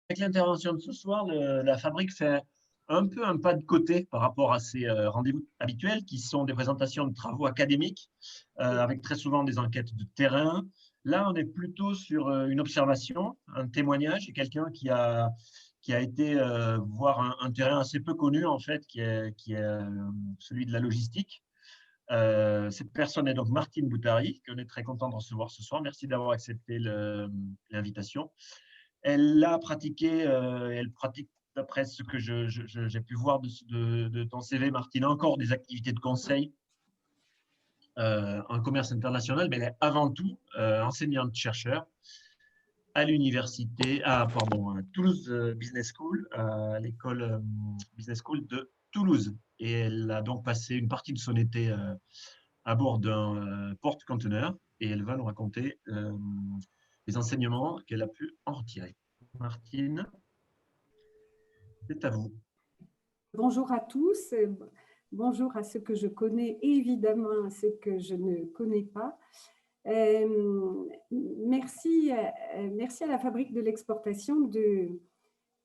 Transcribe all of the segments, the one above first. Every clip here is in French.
Avec l'intervention de ce soir, la fabrique fait un peu un pas de côté par rapport à ses rendez-vous habituels, qui sont des présentations de travaux académiques, avec très souvent des enquêtes de terrain. Là, on est plutôt sur une observation, un témoignage, et quelqu'un qui a été voir un terrain assez peu connu, en fait, qui est celui de la logistique. Cette personne est donc Martine Boutari, qu'on est très content de recevoir ce soir. Merci d'avoir accepté l'invitation. Elle a pratiqué, elle pratique, d'après ce que j'ai pu voir de ton CV, Martine, encore des activités de conseil en commerce international, mais elle est avant tout enseignante-chercheur à l'université, pardon, à Toulouse Business School, à l'école Business School de Toulouse. Et elle a donc passé une partie de son été à bord d'un porte-conteneur et elle va nous raconter les enseignements qu'elle a pu en retirer. Martine, c'est à vous. Bonjour à tous, bonjour à ceux que je connais et évidemment à ceux que je ne connais pas. Merci à la Fabrique de l'exportation de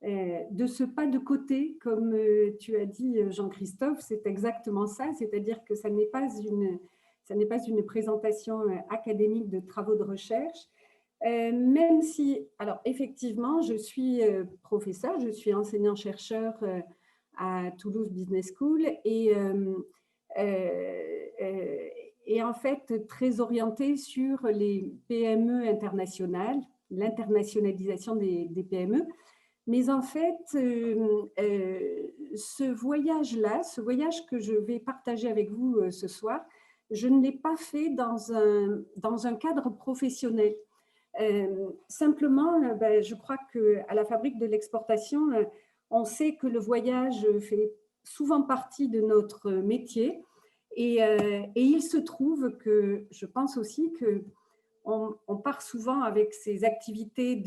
ce pas de côté, comme tu as dit Jean-Christophe, c'est exactement ça, c'est-à-dire que ça n'est pas une présentation académique de travaux de recherche, même si, alors effectivement, je suis professeur, je suis enseignant-chercheur à Toulouse Business School et en fait très orientée sur les PME internationales, l'internationalisation des PME. Mais en fait, ce voyage-là, ce voyage que je vais partager avec vous ce soir, je ne l'ai pas fait dans un cadre professionnel. Simplement, je crois qu'à la Fabrique de l'exportation, on sait que le voyage fait souvent partie de notre métier. Et il se trouve que je pense aussi que on part souvent avec ses activités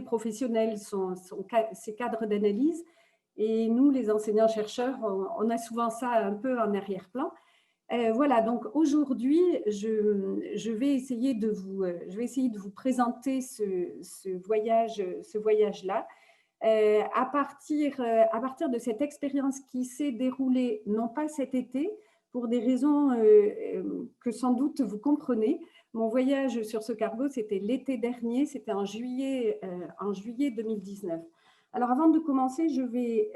professionnelles, ses cadres d'analyse. Et nous, les enseignants-chercheurs, on a souvent ça un peu en arrière-plan. Voilà, donc aujourd'hui, je vais essayer de vous présenter ce voyage-là. À partir de cette expérience qui s'est déroulée, non pas cet été, pour des raisons que sans doute vous comprenez. Mon voyage sur ce cargo, c'était l'été dernier, c'était en juillet 2019. Alors avant de commencer, je vais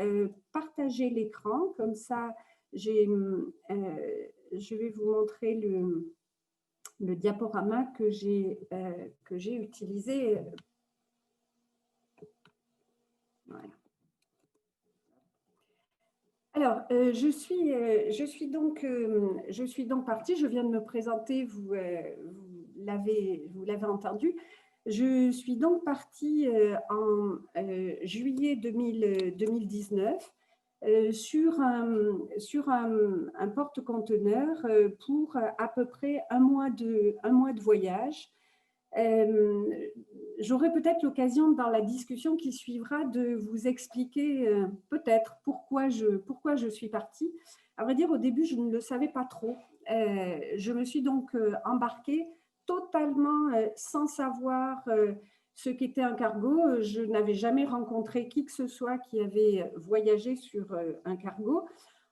partager l'écran, comme ça je vais vous montrer le diaporama que j'ai utilisé. Voilà. Alors, je suis donc partie, je viens de me présenter, vous l'avez entendu. Je suis donc partie en juillet 2019 sur un porte-conteneur pour à peu près un mois de voyage. J'aurai peut-être l'occasion dans la discussion qui suivra de vous expliquer peut-être pourquoi je suis partie. À vrai dire, au début, je ne le savais pas trop. Je me suis donc embarquée totalement sans savoir ce qu'était un cargo. Je n'avais jamais rencontré qui que ce soit qui avait voyagé sur un cargo.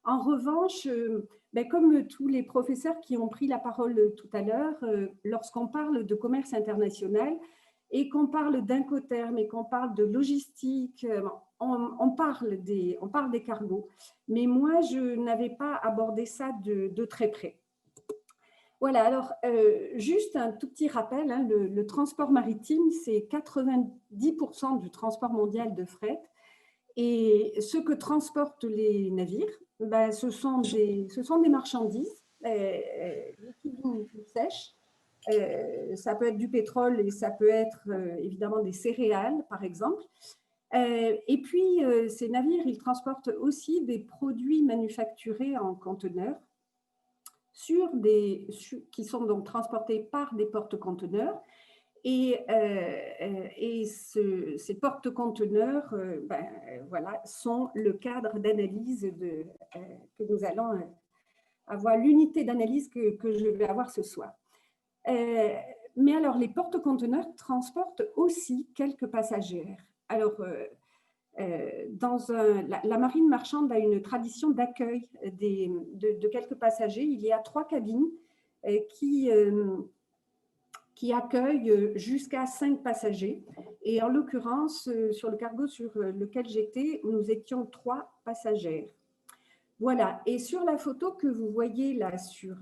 En revanche, comme tous les professeurs qui ont pris la parole tout à l'heure, lorsqu'on parle de commerce international et qu'on parle d'Incoterm et qu'on parle de logistique, on parle des cargos. Mais moi, je n'avais pas abordé ça de très près. Voilà, alors juste un tout petit rappel, hein, le transport maritime, c'est 90% du transport mondial de fret. Et ce que transportent les navires, ce sont des marchandises liquides ou sèches. Ça peut être du pétrole et ça peut être évidemment des céréales, par exemple. Et puis, ces navires, ils transportent aussi des produits manufacturés en conteneurs qui sont donc transportés par des porte-conteneurs. Et ces porte-conteneurs voilà, sont le cadre d'analyse que nous allons avoir, l'unité d'analyse que je vais avoir ce soir. Mais alors, les porte-conteneurs transportent aussi quelques passagers. alors, la marine marchande a une tradition d'accueil de quelques passagers. Il y a 3 cabines qui accueillent jusqu'à 5 passagers. Et en l'occurrence, sur le cargo sur lequel j'étais, nous étions 3 passagères. Voilà. Et sur la photo que vous voyez là sur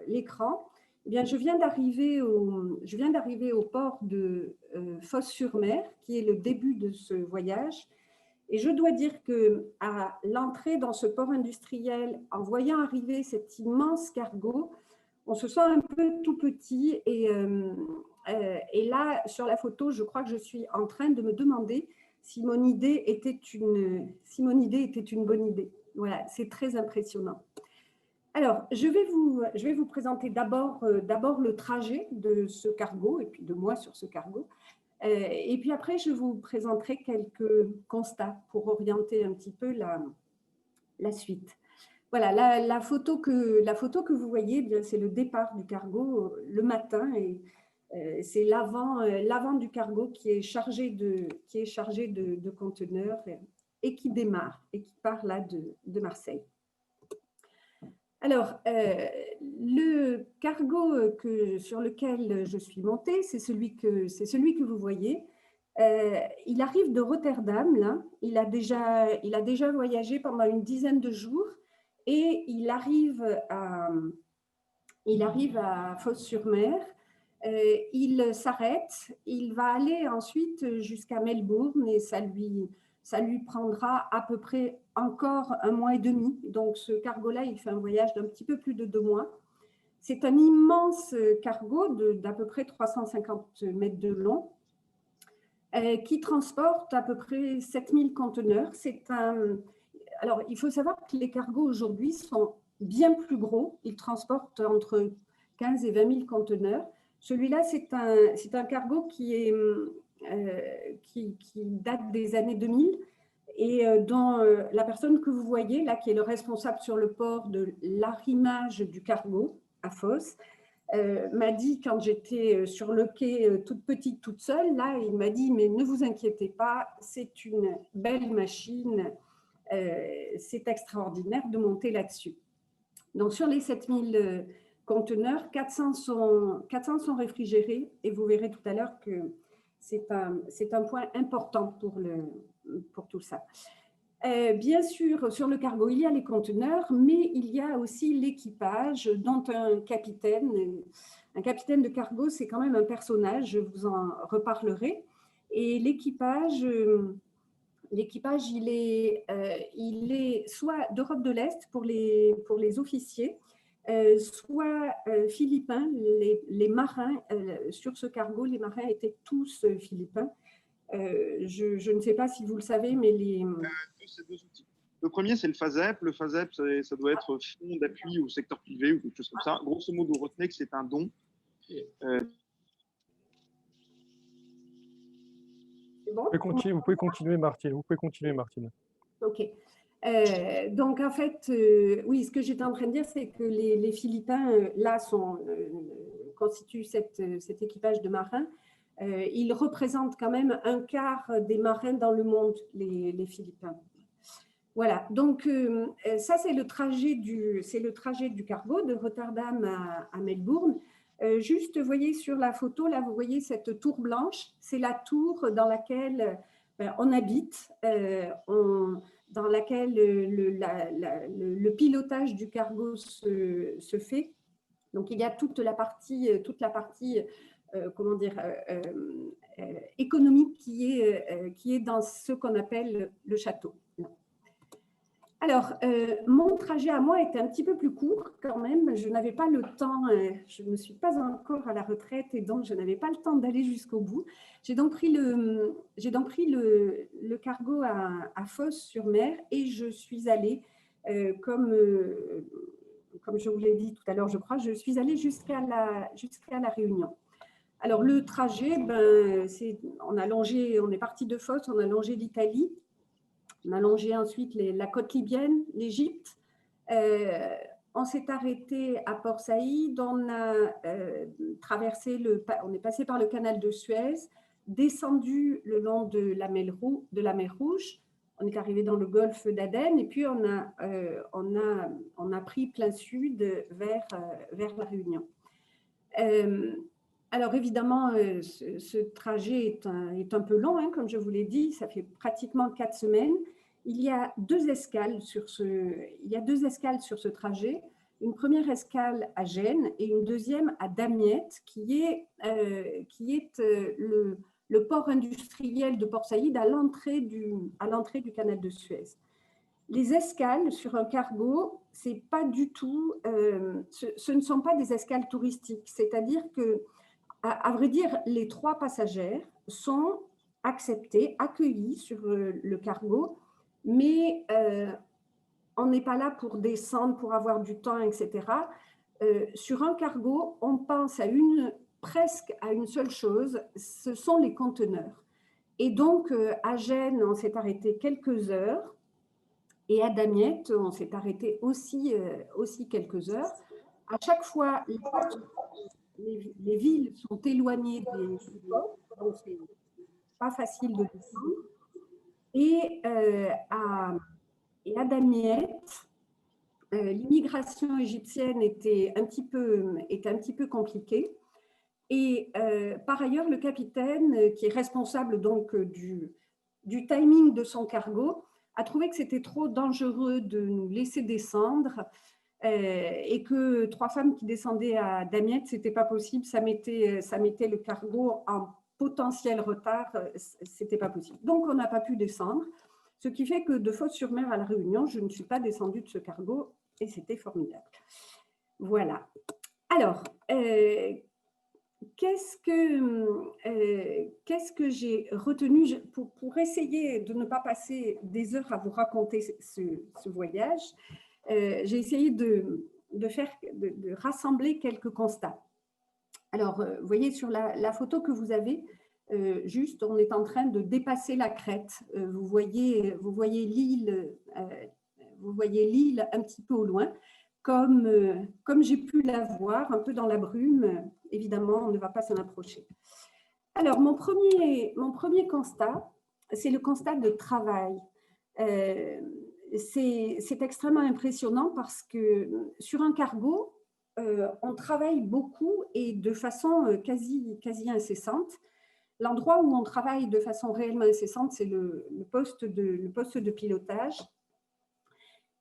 l'écran, eh bien, je viens d'arriver au port de Fos-sur-Mer, qui est le début de ce voyage. Et je dois dire qu'à l'entrée dans ce port industriel, en voyant arriver cet immense cargo, on se sent un peu tout petit. Et là, sur la photo, je crois que je suis en train de me demander si mon idée était une bonne idée. Voilà, c'est très impressionnant. Alors, je vais vous présenter d'abord le trajet de ce cargo et puis de moi sur ce cargo. Et puis après, je vous présenterai quelques constats pour orienter un petit peu la suite. Voilà, la photo que vous voyez, c'est le départ du cargo le matin et c'est l'avant du cargo qui est chargé de conteneurs et qui démarre et qui part là de Marseille. Alors, le cargo sur lequel je suis montée, c'est celui que vous voyez. Il arrive de Rotterdam, là. Il a déjà voyagé pendant une dizaine de jours et il arrive à Fos-sur-Mer. Il s'arrête, il va aller ensuite jusqu'à Melbourne et ça lui prendra à peu près encore 1 mois et demi. Donc, ce cargo-là, il fait un voyage d'un petit peu plus de 2 mois. C'est un immense cargo d'à peu près 350 mètres de long qui transporte à peu près 7000 conteneurs. Alors, il faut savoir que les cargos aujourd'hui sont bien plus gros. Ils transportent entre 15 et 20 000 conteneurs. Celui-là, c'est un cargo qui date des années 2000 et dont la personne que vous voyez là, qui est le responsable sur le port de l'arrimage du cargo à Fos, m'a dit quand j'étais sur le quai toute petite, toute seule, là, il m'a dit « mais ne vous inquiétez pas, c'est une belle machine, c'est extraordinaire de monter là-dessus ». Donc, sur les 7000 conteneurs, 400 sont réfrigérés et vous verrez tout à l'heure que c'est un point important pour tout ça. Bien sûr, sur le cargo, il y a les conteneurs, mais il y a aussi l'équipage, dont un capitaine de cargo, c'est quand même un personnage, je vous en reparlerai. Et l'équipage, il est soit d'Europe de l'Est pour les officiers, soit philippins. Les marins sur ce cargo, les marins étaient tous philippins. Je ne sais pas si vous le savez, mais c'est 2 outils. Le premier, c'est le FASEP. Le FASEP, ça doit être fonds d'appui au secteur privé ou quelque chose comme ça. Grosso modo, retenez que c'est un don. Bon, vous pouvez continuer, Martine. Ok. Donc, en fait, oui, ce que j'étais en train de dire, c'est que les Philippins, là, constituent cet équipage de marins. Ils représentent quand même un quart des marins dans le monde, les Philippins. Voilà, donc ça, c'est le trajet du cargo de Rotterdam à Melbourne. Juste, vous voyez sur la photo, là, vous voyez cette tour blanche. C'est la tour dans laquelle on habite, dans laquelle le pilotage du cargo se fait. Donc, il y a toute la partie comment dire, économique qui est dans ce qu'on appelle le château. Alors, mon trajet à moi était un petit peu plus court quand même. Je n'avais pas le temps, je ne suis pas encore à la retraite et donc je n'avais pas le temps d'aller jusqu'au bout. J'ai donc pris le cargo à Fos-sur-Mer et je suis allée, comme je vous l'ai dit tout à l'heure, je crois, je suis allée jusqu'à la Réunion. Alors, le trajet, on est parti de Fos, on a longé l'Italie. On a longé ensuite la côte libyenne, l'Égypte. On s'est arrêté à Port Saïd. On a on est passé par le canal de Suez. descendu le long de la mer Rouge. On est arrivé dans le golfe d'Aden et puis on a pris plein sud vers la Réunion. Alors évidemment, ce trajet est un peu long, hein, comme je vous l'ai dit, ça fait pratiquement 4 semaines. Il y a deux escales sur ce trajet. Une première escale à Gênes et une deuxième à Damiette, qui est le port industriel de Port Saïd à l'entrée du canal de Suez. Les escales sur un cargo, c'est pas du tout, ce ne sont pas des escales touristiques. C'est-à-dire que, à vrai dire, les 3 passagères sont accueillis sur le cargo, mais on n'est pas là pour descendre, pour avoir du temps, etc. Sur un cargo, on pense presque à une seule chose, ce sont les conteneurs. Et donc, à Gênes, on s'est arrêté quelques heures, et à Damiette, on s'est arrêté aussi quelques heures. À chaque fois, les villes sont éloignées des ports, donc c'est pas facile de descendre. Et à Damiette, l'immigration égyptienne était un petit peu compliquée. Et par ailleurs, le capitaine, qui est responsable donc du timing de son cargo, a trouvé que c'était trop dangereux de nous laisser descendre et que 3 femmes qui descendaient à Damiette, c'était pas possible, ça mettait le cargo en potentiel retard, c'était pas possible. Donc on n'a pas pu descendre, ce qui fait que de Fos-sur-Mer à La Réunion, je ne suis pas descendue de ce cargo et c'était formidable. Voilà. Alors, qu'est-ce que j'ai retenu pour essayer de ne pas passer des heures à vous raconter ce voyage? J'ai essayé de rassembler quelques constats. Alors, vous voyez sur la photo que vous avez, juste, on est en train de dépasser la crête. Vous voyez l'île un petit peu au loin. Comme j'ai pu la voir, un peu dans la brume, évidemment, on ne va pas s'en approcher. Alors, mon premier constat, c'est le constat de travail. C'est extrêmement impressionnant parce que sur un cargo, on travaille beaucoup et de façon quasi incessante. L'endroit où on travaille de façon réellement incessante, c'est le poste de pilotage.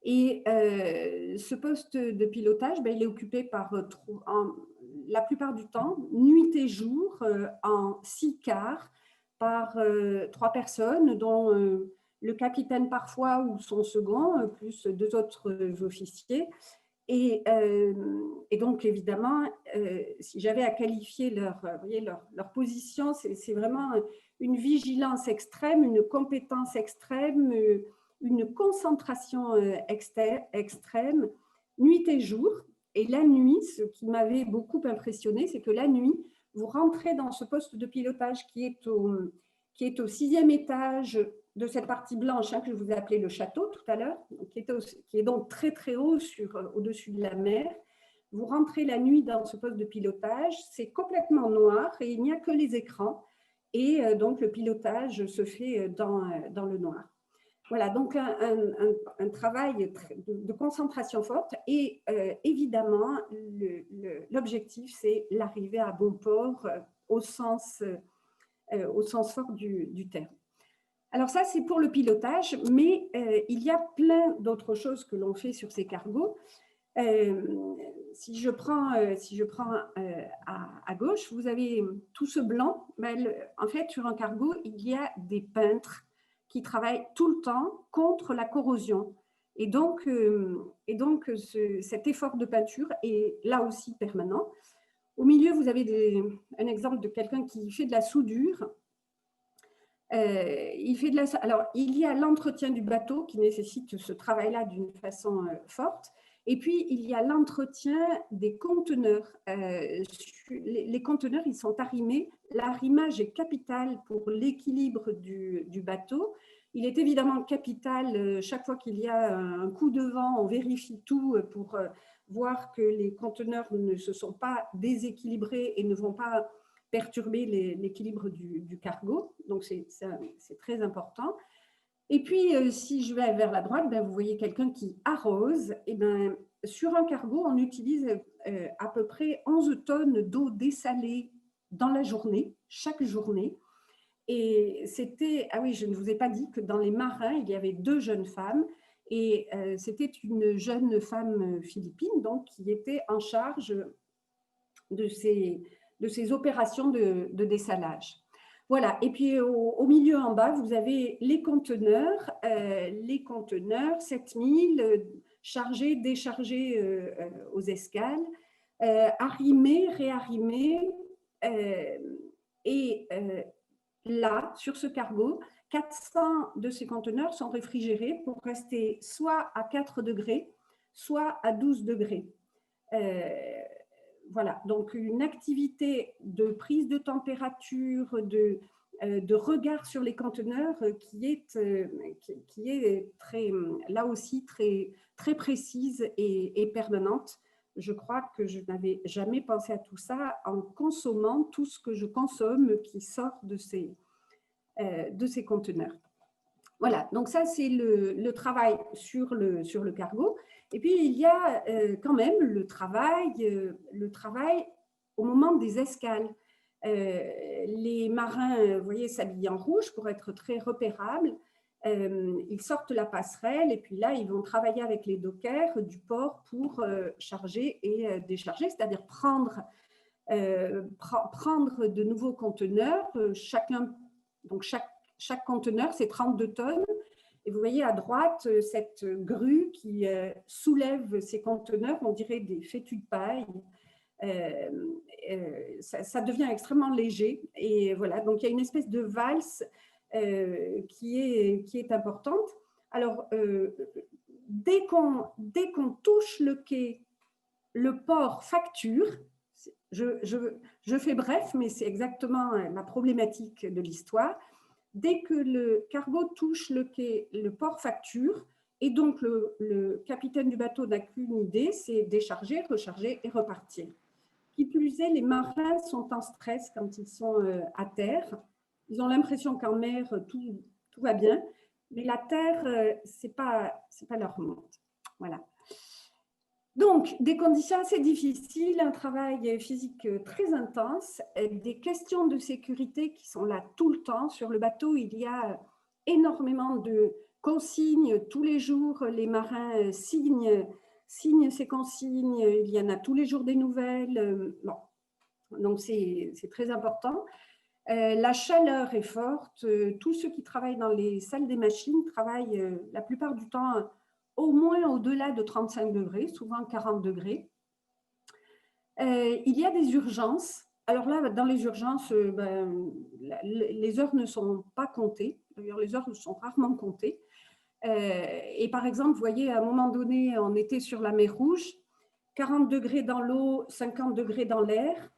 Et ce poste de pilotage, il est occupé par, la plupart du temps, nuit et jour, en 6 quarts, par 3 personnes, dont le capitaine parfois ou son second, plus 2 autres officiers. Et donc, évidemment, si j'avais à qualifier leur position, c'est vraiment une vigilance extrême, une compétence extrême, une concentration extrême, nuit et jour. Et la nuit, ce qui m'avait beaucoup impressionné, c'est que la nuit, vous rentrez dans ce poste de pilotage qui est au 6e étage de cette partie blanche, hein, que je vous ai appelé le château tout à l'heure, qui est donc très très haut au-dessus de la mer. Vous rentrez la nuit dans ce poste de pilotage, c'est complètement noir et il n'y a que les écrans. Et donc le pilotage se fait dans le noir. Voilà, donc un travail de concentration forte et évidemment, l'objectif, c'est l'arrivée à bon port au sens fort du terme. Alors ça, c'est pour le pilotage, mais il y a plein d'autres choses que l'on fait sur ces cargos. Si je prends à gauche, vous avez tout ce blanc. En fait, sur un cargo, il y a des peintres qui travaillent tout le temps contre la corrosion. Et donc cet effort de peinture est là aussi permanent. Au milieu, vous avez un exemple de quelqu'un qui fait de la soudure. Alors, il y a l'entretien du bateau qui nécessite ce travail-là d'une façon forte. Et puis, il y a l'entretien des conteneurs. Les conteneurs, ils sont arrimés. L'arrimage est capital pour l'équilibre du bateau. Il est évidemment capital, chaque fois qu'il y a un coup de vent, on vérifie tout pour voir que les conteneurs ne se sont pas déséquilibrés et ne vont pas perturber l'équilibre du cargo. Donc, c'est très important. Et puis, si je vais vers la droite, ben, vous voyez quelqu'un qui arrose. Et ben, sur un cargo, on utilise à peu près 11 tonnes d'eau dessalée dans la journée, chaque journée. Et c'était, ah oui, je ne vous ai pas dit que dans les marins, il y avait 2 jeunes femmes. Et c'était une jeune femme philippine, donc, qui était en charge de ces opérations de dessalage. Voilà, et puis au milieu en bas, vous avez les conteneurs 7000 chargés, déchargés aux escales, arrimés, réarrimés. Et là, sur ce cargo, 400 de ces conteneurs sont réfrigérés pour rester soit à 4 degrés, soit à 12 degrés. Voilà, donc une activité de prise de température, de regard sur les conteneurs qui est très, là aussi très, très précise et permanente. Je crois que je n'avais jamais pensé à tout ça en consommant tout ce que je consomme qui sort de ces conteneurs. Voilà, donc ça c'est le travail sur le cargo. Et puis il y a quand même le travail au moment des escales. Les marins, vous voyez, s'habillent en rouge pour être très repérables. Ils sortent la passerelle et puis là, ils vont travailler avec les dockers du port pour charger et décharger, c'est-à-dire prendre de nouveaux conteneurs. Chaque conteneur, c'est 32 tonnes. Et vous voyez à droite cette grue qui soulève ces conteneurs, on dirait des fétus de paille. Ça devient extrêmement léger. Et voilà, donc il y a une espèce de valse qui est importante. Alors, dès qu'on touche le quai, le port facture. Je fais bref, mais c'est exactement la problématique de l'histoire. Dès que le cargo touche le quai, le port facture, et donc le capitaine du bateau n'a qu'une idée, c'est décharger, recharger et repartir. Qui plus est, les marins sont en stress quand ils sont à terre. Ils ont l'impression qu'en mer, tout va bien, mais la terre, c'est pas leur monde. Voilà. Donc, des conditions assez difficiles, un travail physique très intense, des questions de sécurité qui sont là tout le temps. Sur le bateau, il y a énormément de consignes. Tous les jours, les marins signent ces consignes. Il y en a tous les jours des nouvelles. Bon. Donc, c'est très important. La chaleur est forte. Tous ceux qui travaillent dans les salles des machines travaillent la plupart du temps au moins au-delà de 35 degrés, souvent 40 degrés. Il y a des urgences. Alors là, dans les urgences, les heures ne sont pas comptées. D'ailleurs, les heures sont rarement comptées. Et par exemple, vous voyez, à un moment donné, on était sur la mer Rouge, 40 degrés dans l'eau, 50 degrés dans l'air.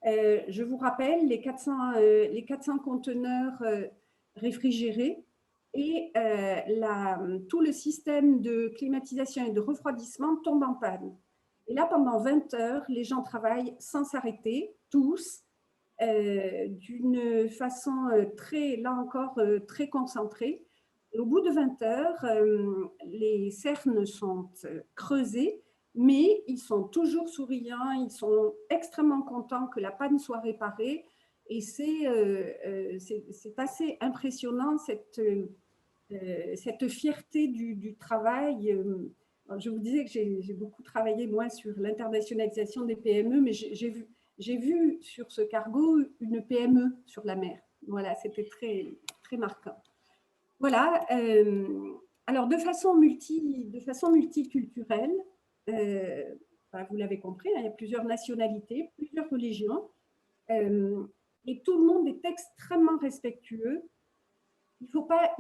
Je vous rappelle, les 400 conteneurs réfrigérés, et tout le système de climatisation et de refroidissement tombe en panne. Et là, pendant 20 heures, les gens travaillent sans s'arrêter, tous, d'une façon là encore, très concentrée. Et au bout de 20 heures, les cernes sont creusées, mais ils sont toujours souriants, ils sont extrêmement contents que la panne soit réparée. Et c'est assez impressionnant, cette fierté du travail. Je vous disais que j'ai beaucoup travaillé, moi, sur l'internationalisation des PME, mais j'ai vu sur ce cargo une PME sur la mer. Voilà, c'était très, très marquant. Voilà. Alors, de façon multiculturelle, vous l'avez compris, hein, il y a plusieurs nationalités, plusieurs religions, et tout le monde est extrêmement respectueux. Il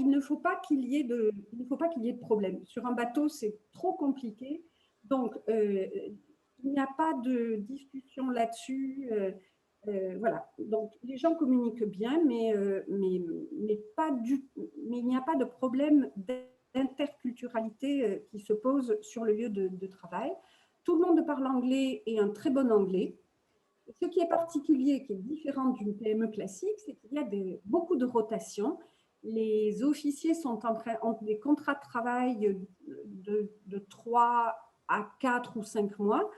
ne faut pas qu'il y ait de problème. Sur un bateau, c'est trop compliqué. Donc, il n'y a pas de discussion là-dessus. Voilà. Donc, les gens communiquent bien, mais il n'y a pas de problème d'interculturalité qui se pose sur le lieu de travail. Tout le monde parle anglais et un très bon anglais. Ce qui est particulier, qui est différent d'une PME classique, c'est qu'il y a beaucoup de rotation. Les officiers ont des contrats de travail de 3 à 4 ou 5 mois.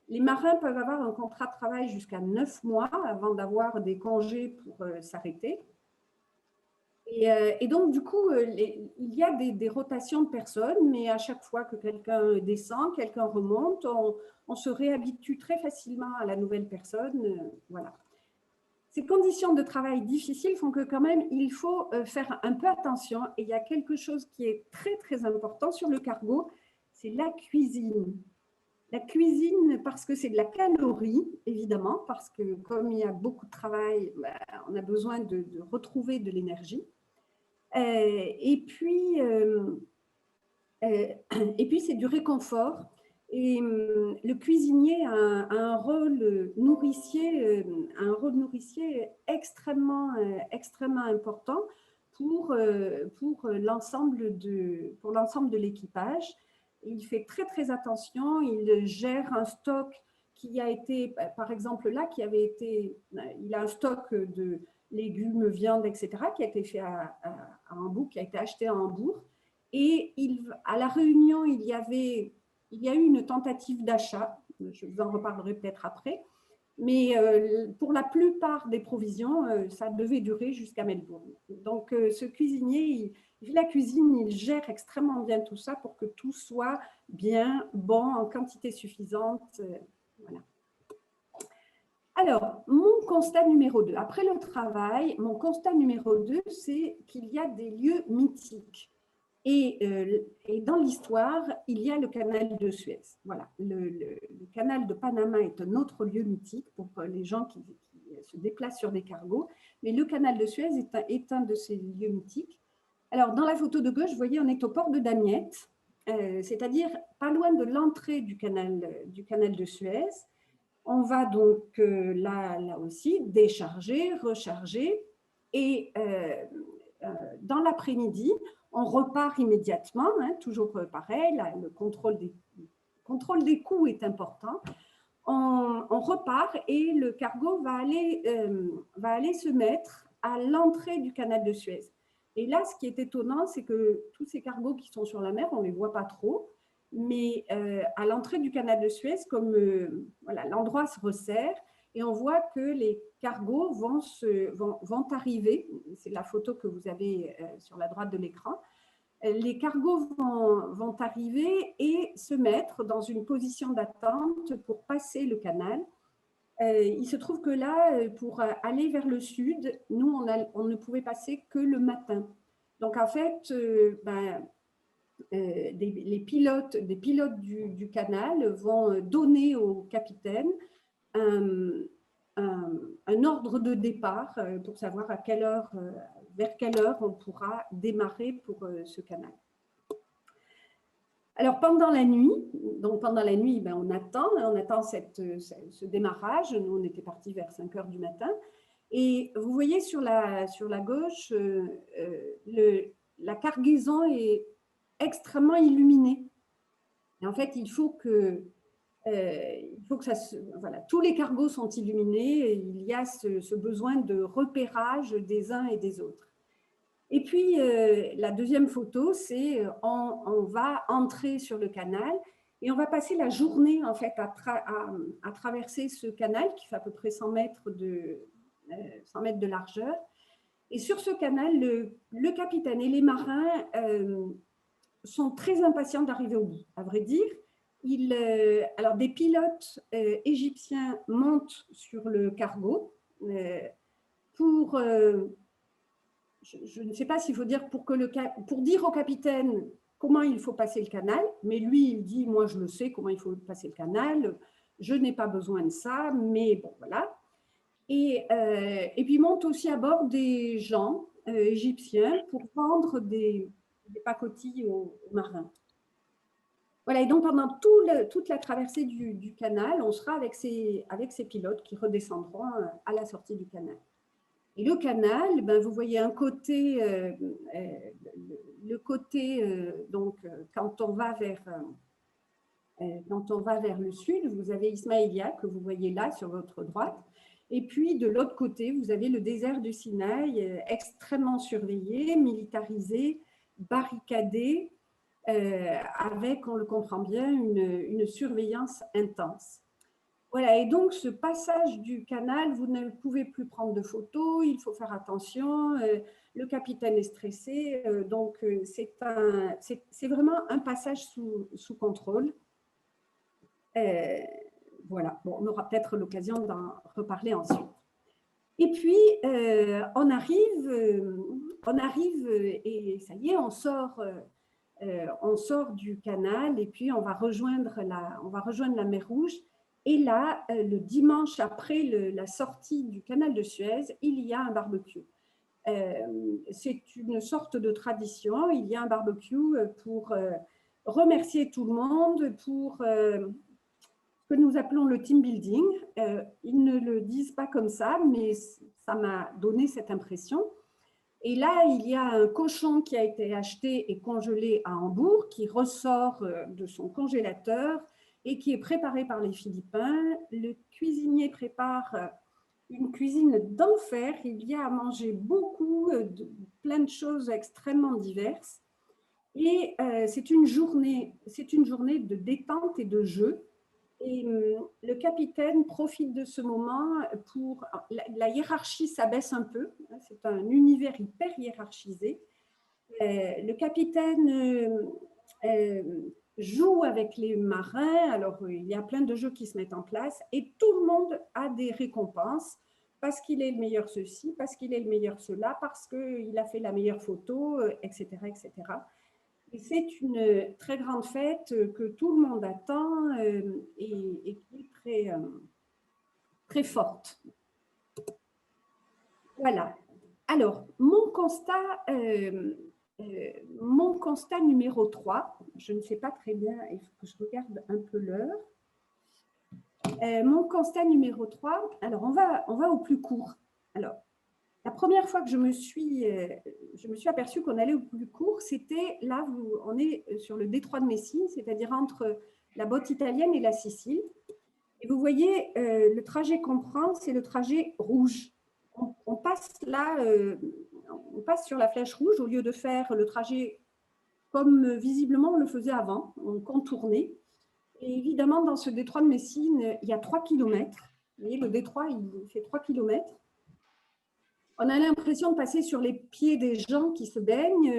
Les marins peuvent avoir un contrat de travail jusqu'à 9 mois avant d'avoir des congés pour s'arrêter. Et donc, du coup, il y a des rotations de personnes, mais à chaque fois que quelqu'un descend, quelqu'un remonte, on se réhabitue très facilement à la nouvelle personne. Voilà. Ces conditions de travail difficiles font que quand même, il faut faire un peu attention. Et il y a quelque chose qui est très, très important sur le cargo, c'est la cuisine. La cuisine, parce que c'est de la calorie, évidemment, parce que comme il y a beaucoup de travail, on a besoin de retrouver de l'énergie. Et puis, c'est du réconfort. Et le cuisinier a un rôle nourricier extrêmement important pour l'ensemble de l'équipage. Il fait très, très attention. Il gère un stock qui a été, par exemple là, il a un stock de légumes, viande, etc., qui a été fait à Hambourg, qui a été acheté à Hambourg. Et à la réunion, il y a eu une tentative d'achat, je vous en reparlerai peut-être après, mais pour la plupart des provisions, ça devait durer jusqu'à Melbourne. Donc, ce cuisinier, il fait la cuisine, il gère extrêmement bien tout ça pour que tout soit bien, bon, en quantité suffisante. Voilà. Alors, mon constat numéro 2, après le travail, mon constat numéro 2, c'est qu'il y a des lieux mythiques. Et dans l'histoire, il y a le canal de Suez. Voilà, le canal de Panama est un autre lieu mythique pour les gens qui se déplacent sur des cargos. Mais le canal de Suez est un de ces lieux mythiques. Alors, dans la photo de gauche, vous voyez, on est au port de Damiette, c'est-à-dire pas loin de l'entrée du canal de Suez. On va donc là aussi décharger, recharger et dans l'après-midi, on repart immédiatement, hein, toujours pareil, là, le contrôle des coûts est important. On repart et le cargo va aller se mettre à l'entrée du canal de Suez. Et là, ce qui est étonnant, c'est que tous ces cargos qui sont sur la mer, on ne les voit pas trop, mais à l'entrée du canal de Suez, comme voilà, l'endroit se resserre, et on voit que les cargos vont arriver, c'est la photo que vous avez sur la droite de l'écran, les cargos vont arriver et se mettre dans une position d'attente pour passer le canal. Il se trouve que là, pour aller vers le sud, nous, on ne pouvait passer que le matin. Donc, en fait, des pilotes du canal vont donner au capitaine un ordre de départ pour savoir vers quelle heure on pourra démarrer pour ce canal. Alors, pendant la nuit, on attend ce démarrage. Nous, on était partis vers 5 heures du matin. Et vous voyez sur la gauche, la cargaison est extrêmement illuminée. Et en fait, il faut que voilà, tous les cargos sont illuminés. Et il y a ce besoin de repérage des uns et des autres. Et puis, la deuxième photo, c'est on va entrer sur le canal et on va passer la journée en fait à traverser ce canal qui fait à peu près 100 mètres de largeur. Et sur ce canal, le capitaine et les marins sont très impatients d'arriver au bout. À vrai dire, alors des pilotes égyptiens montent sur le cargo pour je ne sais pas s'il faut dire pour dire au capitaine comment il faut passer le canal, mais lui, il dit, moi, je le sais comment il faut passer le canal, je n'ai pas besoin de ça, mais bon, voilà. Et puis, montent aussi à bord des gens égyptiens pour vendre des pacotilles aux marins. Voilà, et donc, pendant toute la traversée du canal, on sera avec ces pilotes qui redescendront à la sortie du canal. Et le canal, vous voyez un côté, donc quand on va Quand on va vers le sud, vous avez Ismaïlia, que vous voyez là sur votre droite. Et puis, de l'autre côté, vous avez le désert du Sinaï, extrêmement surveillé, militarisé, barricadé, avec, on le comprend bien, une surveillance intense. Voilà, et donc ce passage du canal, vous ne pouvez plus prendre de photos, il faut faire attention, le capitaine est stressé, donc c'est vraiment un passage sous contrôle. Voilà, bon, on aura peut-être l'occasion d'en reparler ensuite. Et puis, on arrive et ça y est, on sort du canal et puis on va rejoindre la mer Rouge. Et là, le dimanche après la sortie du canal de Suez, il y a un barbecue. C'est une sorte de tradition. Il y a un barbecue pour remercier tout le monde, pour ce que nous appelons le team building. Ils ne le disent pas comme ça, mais ça m'a donné cette impression. Et là, il y a un cochon qui a été acheté et congelé à Hambourg, qui ressort de son congélateur et qui est préparé par les Philippins. Le cuisinier prépare une cuisine d'enfer. Il y a à manger plein de choses extrêmement diverses. Et c'est une journée de détente et de jeu. Et le capitaine profite de ce moment pour… La hiérarchie s'abaisse un peu. C'est un univers hyper hiérarchisé. Le capitaine joue avec les marins. Alors, il y a plein de jeux qui se mettent en place et tout le monde a des récompenses parce qu'il est le meilleur ceci, parce qu'il est le meilleur cela, parce qu'il a fait la meilleure photo, etc., etc. Et c'est une très grande fête que tout le monde attend et qui est très forte. Voilà. Alors, mon constat numéro 3, je ne sais pas très bien, il faut que je regarde un peu l'heure. Mon constat numéro 3, alors on va au plus court. Alors, la première fois que je me suis aperçue qu'on allait au plus court, c'était là, on est sur le détroit de Messine, c'est-à-dire entre la Botte italienne et la Sicile. Et vous voyez, le trajet qu'on prend, c'est le trajet rouge. On passe là, on passe sur la flèche rouge au lieu de faire le trajet comme visiblement on le faisait avant, on contournait. Et évidemment, dans ce détroit de Messine, il y a 3 km. Vous voyez, le détroit, il fait 3 km. On a l'impression de passer sur les pieds des gens qui se baignent.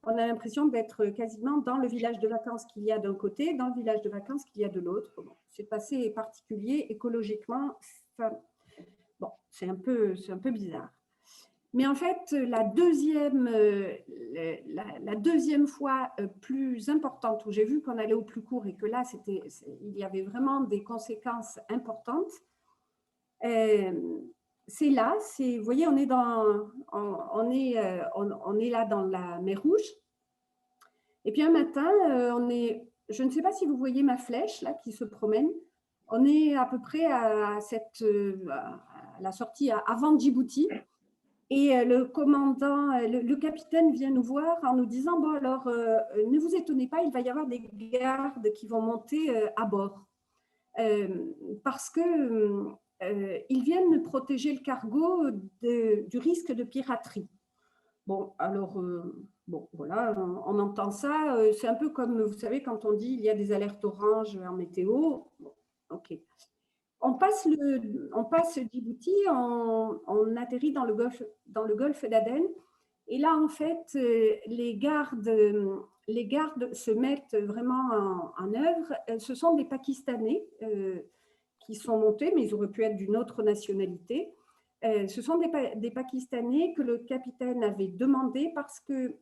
On a l'impression d'être quasiment dans le village de vacances qu'il y a d'un côté, dans le village de vacances qu'il y a de l'autre. Bon, c'est assez particulier. Écologiquement, bon, c'est un peu bizarre. Mais en fait, la deuxième fois plus importante où j'ai vu qu'on allait au plus court et que là, il y avait vraiment des conséquences importantes, c'est là, vous voyez, on est là dans la mer Rouge. Et puis un matin, je ne sais pas si vous voyez ma flèche là qui se promène. On est à peu près à la sortie avant Djibouti. Et le commandant, le capitaine vient nous voir en nous disant, bon alors, ne vous étonnez pas, il va y avoir des gardes qui vont monter à bord. Parce que ils viennent protéger le cargo du risque de piraterie. Bon, alors, bon, voilà, on entend ça. C'est un peu comme, vous savez, quand on dit il y a des alertes oranges en météo. Bon, ok. On passe Djibouti, on atterrit dans le golfe d'Aden. Et là, en fait, les gardes se mettent vraiment en œuvre. Ce sont des Pakistanais qui sont montés, mais ils auraient pu être d'une autre nationalité. Ce sont des Pakistanais que le capitaine avait demandé parce que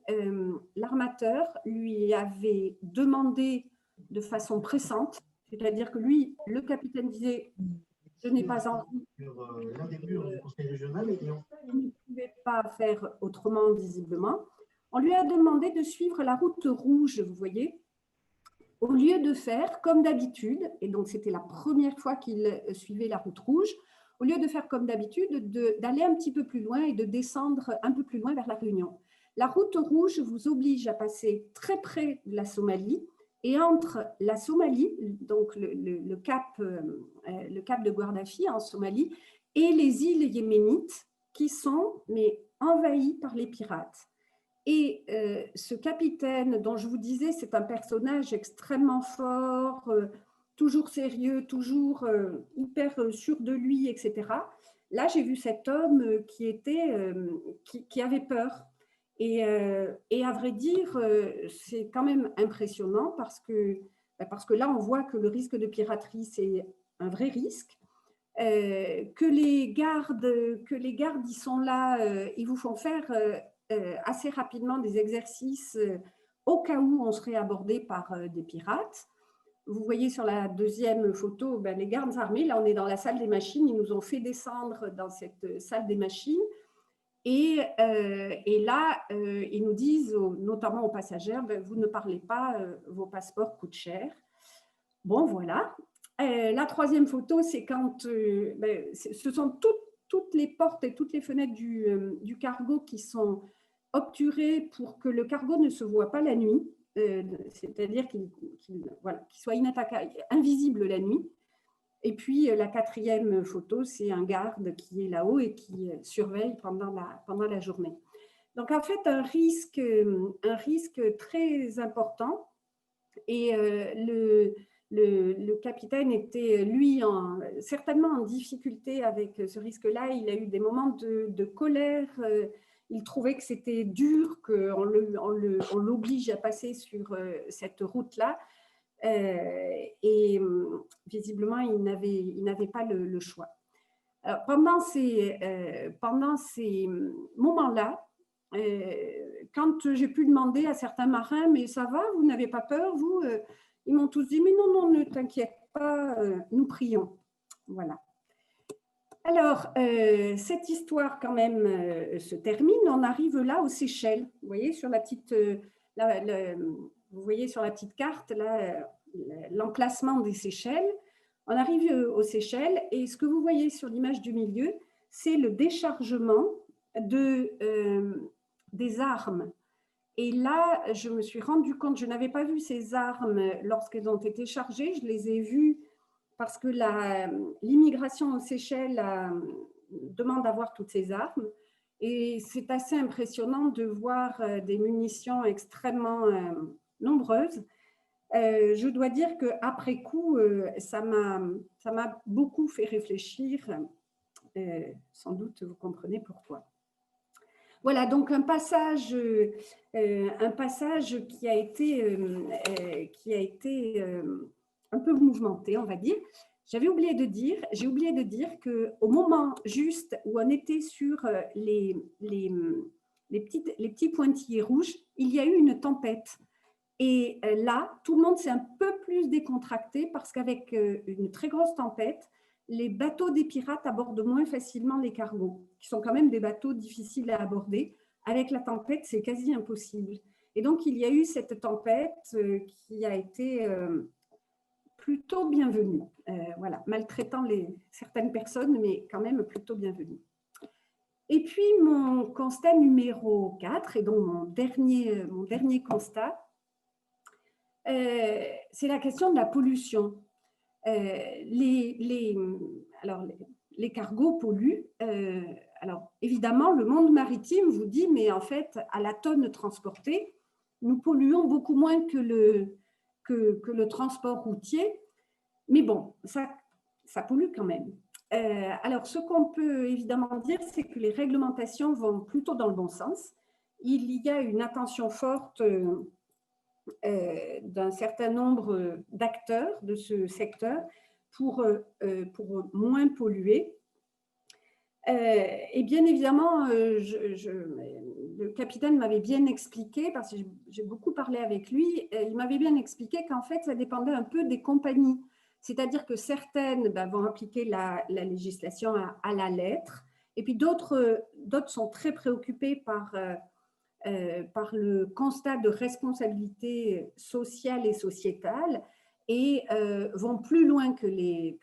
l'armateur lui avait demandé de façon pressante, c'est-à-dire que lui, le capitaine disait « je n'ai pas envie ». L'un des murs du conseil régional et il ne pouvait pas faire autrement visiblement. On lui a demandé de suivre la route rouge, vous voyez, au lieu de faire comme d'habitude, et donc c'était la première fois qu'il suivait la route rouge, au lieu de faire comme d'habitude, d'aller un petit peu plus loin et de descendre un peu plus loin vers la Réunion. La route rouge vous oblige à passer très près de la Somalie Et entre la Somalie, donc le cap de Guardafy en Somalie, et les îles yéménites qui sont envahies par les pirates. Et ce capitaine dont je vous disais, c'est un personnage extrêmement fort, toujours sérieux, toujours hyper sûr de lui, etc. Là, j'ai vu cet homme qui avait peur. Et à vrai dire, c'est quand même impressionnant parce que là, on voit que le risque de piraterie, c'est un vrai risque. Que les gardes, ils sont là, ils vous font faire assez rapidement des exercices au cas où on serait abordé par des pirates. Vous voyez sur la deuxième photo, les gardes armés, là on est dans la salle des machines, ils nous ont fait descendre dans cette salle des machines. Et là, ils nous disent, notamment aux passagers, vous ne parlez pas, vos passeports coûtent cher. Bon, voilà. La troisième photo, c'est quand ce sont toutes les portes et toutes les fenêtres du cargo qui sont obturées pour que le cargo ne se voit pas la nuit, c'est-à-dire qu'il soit inattaquable, invisible la nuit. Et puis, la quatrième photo, c'est un garde qui est là-haut et qui surveille pendant la journée. Donc, en fait, un risque très important. Et le capitaine était, lui, certainement en difficulté avec ce risque-là. Il a eu des moments de colère. Il trouvait que c'était dur, qu'on l'oblige à passer sur cette route-là. Et visiblement, il n'avait pas le choix. Alors, pendant ces moments-là, quand j'ai pu demander à certains marins, mais ça va, vous n'avez pas peur, vous ils m'ont tous dit, mais non, ne t'inquiète pas, nous prions. Voilà. Alors, cette histoire quand même se termine. On arrive là aux Seychelles. Vous voyez sur la petite, vous voyez sur la petite carte là l'emplacement des Seychelles. On arrive aux Seychelles et ce que vous voyez sur l'image du milieu, c'est le déchargement des armes. Et là, je me suis rendu compte, je n'avais pas vu ces armes lorsqu'elles ont été chargées, je les ai vues parce que l'immigration aux Seychelles demande d'avoir toutes ces armes. Et c'est assez impressionnant de voir des munitions extrêmement nombreuses. Je dois dire qu'après coup, ça m'a beaucoup fait réfléchir. Sans doute, vous comprenez pourquoi. Voilà, donc un passage qui a été un peu mouvementé, on va dire. J'ai oublié de dire qu'au moment juste où on était sur les petits pointillés rouges, il y a eu une tempête. Et là, tout le monde s'est un peu plus décontracté parce qu'avec une très grosse tempête, les bateaux des pirates abordent moins facilement les cargos, qui sont quand même des bateaux difficiles à aborder. Avec la tempête, c'est quasi impossible. Et donc, il y a eu cette tempête qui a été plutôt bienvenue. Voilà, maltraitant certaines personnes, mais quand même plutôt bienvenue. Et puis, mon constat numéro 4, et donc mon dernier constat, c'est la question de la pollution. Les cargos polluent. Alors, évidemment, le monde maritime vous dit, mais en fait, à la tonne transportée, nous polluons beaucoup moins que le transport routier. Mais bon, ça pollue quand même. Alors, ce qu'on peut évidemment dire, c'est que les réglementations vont plutôt dans le bon sens. Il y a une attention forte d'un certain nombre d'acteurs de ce secteur pour moins polluer. Et bien évidemment, le capitaine m'avait bien expliqué, parce que j'ai beaucoup parlé avec lui, il m'avait bien expliqué qu'en fait, ça dépendait un peu des compagnies. C'est-à-dire que certaines vont appliquer la législation à la lettre, et puis d'autres sont très préoccupées par le constat de responsabilité sociale et sociétale et vont plus loin que les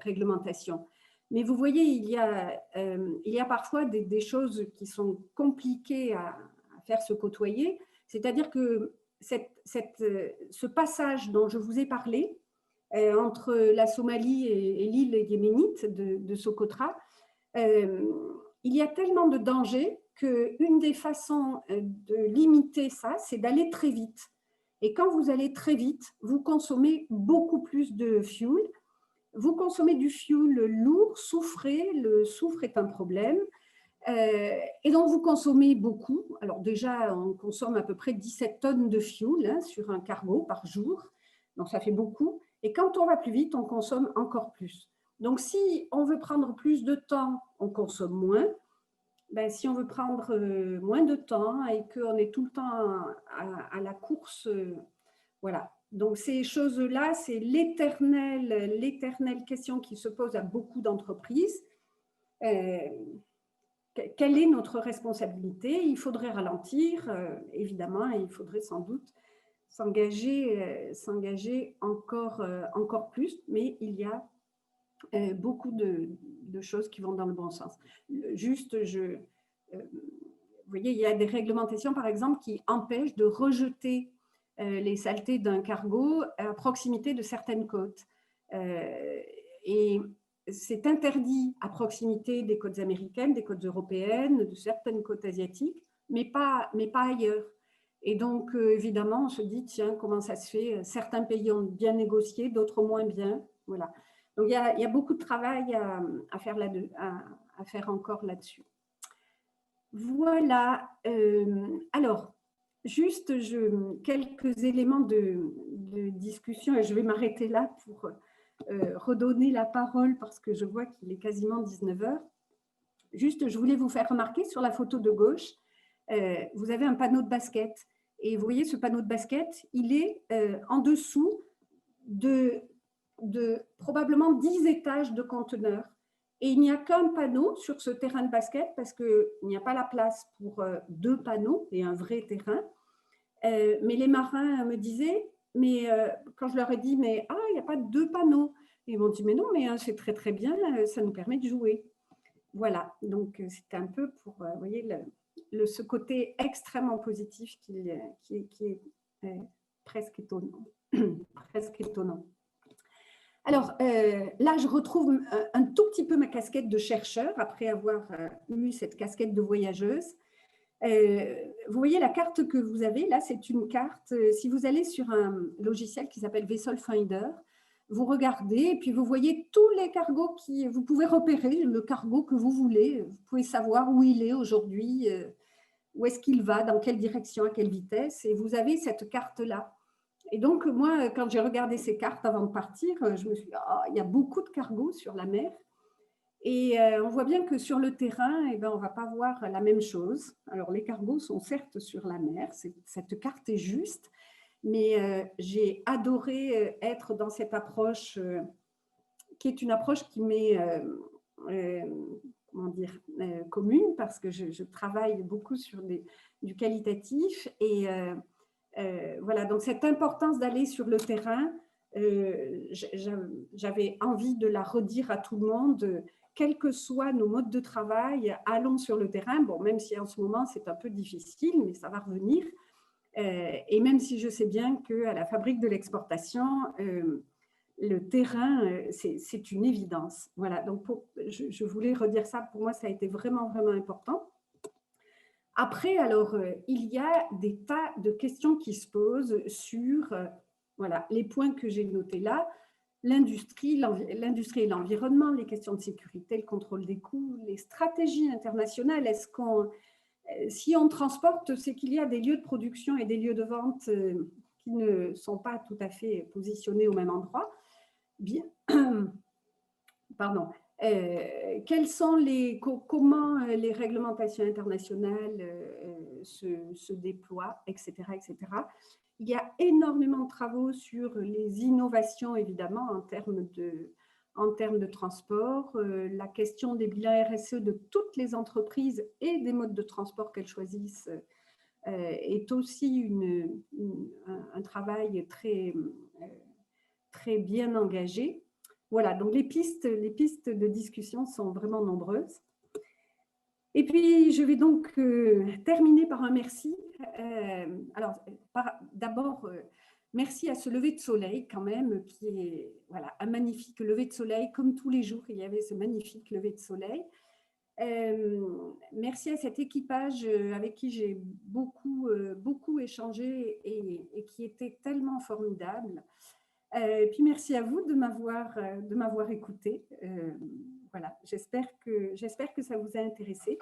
réglementations. Mais vous voyez, il y a parfois des choses qui sont compliquées à faire se côtoyer. C'est-à-dire que ce passage dont je vous ai parlé entre la Somalie et l'île yéménite de Socotra, il y a tellement de dangers qu'une des façons de limiter ça, c'est d'aller très vite. Et quand vous allez très vite, vous consommez beaucoup plus de fuel. Vous consommez du fuel lourd, soufré. Le soufre est un problème. Et donc, vous consommez beaucoup. Alors déjà, on consomme à peu près 17 tonnes de fuel sur un cargo par jour. Donc, ça fait beaucoup. Et quand on va plus vite, on consomme encore plus. Donc, si on veut prendre plus de temps, on consomme moins. Ben, si on veut prendre moins de temps et qu'on est tout le temps à la course, voilà. Donc, ces choses-là, c'est l'éternelle question qui se pose à beaucoup d'entreprises. Quelle est notre responsabilité? Il faudrait ralentir, évidemment, et il faudrait sans doute s'engager encore plus, mais il y a beaucoup de choses qui vont dans le bon sens. Juste, vous voyez, il y a des réglementations, par exemple, qui empêchent de rejeter les saletés d'un cargo à proximité de certaines côtes. Et c'est interdit à proximité des côtes américaines, des côtes européennes, de certaines côtes asiatiques, mais pas ailleurs. Et donc, évidemment, on se dit, tiens, comment ça se fait? Certains pays ont bien négocié, d'autres moins bien. Voilà. Donc, il y a beaucoup de travail à faire encore là-dessus. Voilà. Alors, juste quelques éléments de discussion, et je vais m'arrêter là pour redonner la parole parce que je vois qu'il est quasiment 19 h. Juste, je voulais vous faire remarquer sur la photo de gauche, vous avez un panneau de basket. Et vous voyez, ce panneau de basket, il est en dessous de probablement 10 étages de conteneurs. Et il n'y a qu'un panneau sur ce terrain de basket parce qu'il n'y a pas la place pour 2 panneaux et un vrai terrain. Mais les marins me disaient, mais quand je leur ai dit, mais il n'y a pas 2 panneaux. Ils m'ont dit, mais non, mais c'est très très bien, ça nous permet de jouer. Voilà, donc c'était un peu pour, vous voyez, ce côté extrêmement positif qui est presque étonnant. Presque étonnant. Alors là, je retrouve un tout petit peu ma casquette de chercheur après avoir eu cette casquette de voyageuse. Vous voyez la carte que vous avez, là, c'est une carte, si vous allez sur un logiciel qui s'appelle Vessel Finder, vous regardez et puis vous voyez tous les cargos vous pouvez repérer le cargo que vous voulez, vous pouvez savoir où il est aujourd'hui, où est-ce qu'il va, dans quelle direction, à quelle vitesse, et vous avez cette carte-là. Et donc, moi, quand j'ai regardé ces cartes avant de partir, je me suis dit, il y a beaucoup de cargos sur la mer. Et on voit bien que sur le terrain, on ne va pas voir la même chose. Alors, les cargos sont certes sur la mer, cette carte est juste, mais j'ai adoré être dans cette approche qui est une approche qui m'est commune parce que je travaille beaucoup sur du qualitatif et voilà, donc cette importance d'aller sur le terrain, j'avais envie de la redire à tout le monde, quels que soient nos modes de travail, allons sur le terrain, bon, même si en ce moment c'est un peu difficile, mais ça va revenir, et même si je sais bien qu'à la fabrique de l'exportation, le terrain, c'est une évidence. Voilà, donc je voulais redire ça, pour moi ça a été vraiment, vraiment important. Après, alors, il y a des tas de questions qui se posent sur voilà, les points que j'ai notés là, l'industrie et l'environnement, les questions de sécurité, le contrôle des coûts, les stratégies internationales. Si on transporte, c'est qu'il y a des lieux de production et des lieux de vente qui ne sont pas tout à fait positionnés au même endroit. Bien, pardon. Comment les réglementations internationales se déploient, etc., etc. Il y a énormément de travaux sur les innovations, évidemment, en termes de transport. La question des bilans RSE de toutes les entreprises et des modes de transport qu'elles choisissent est aussi un travail très, très bien engagé. Voilà, donc les pistes de discussion sont vraiment nombreuses. Et puis, je vais donc terminer par un merci Alors, d'abord, merci à ce lever de soleil quand même, qui est voilà, un magnifique lever de soleil. Comme tous les jours, il y avait ce magnifique lever de soleil. Merci à cet équipage avec qui j'ai beaucoup échangé et qui était tellement formidable. Et puis merci à vous de m'avoir écouté. Voilà, j'espère que ça vous a intéressé.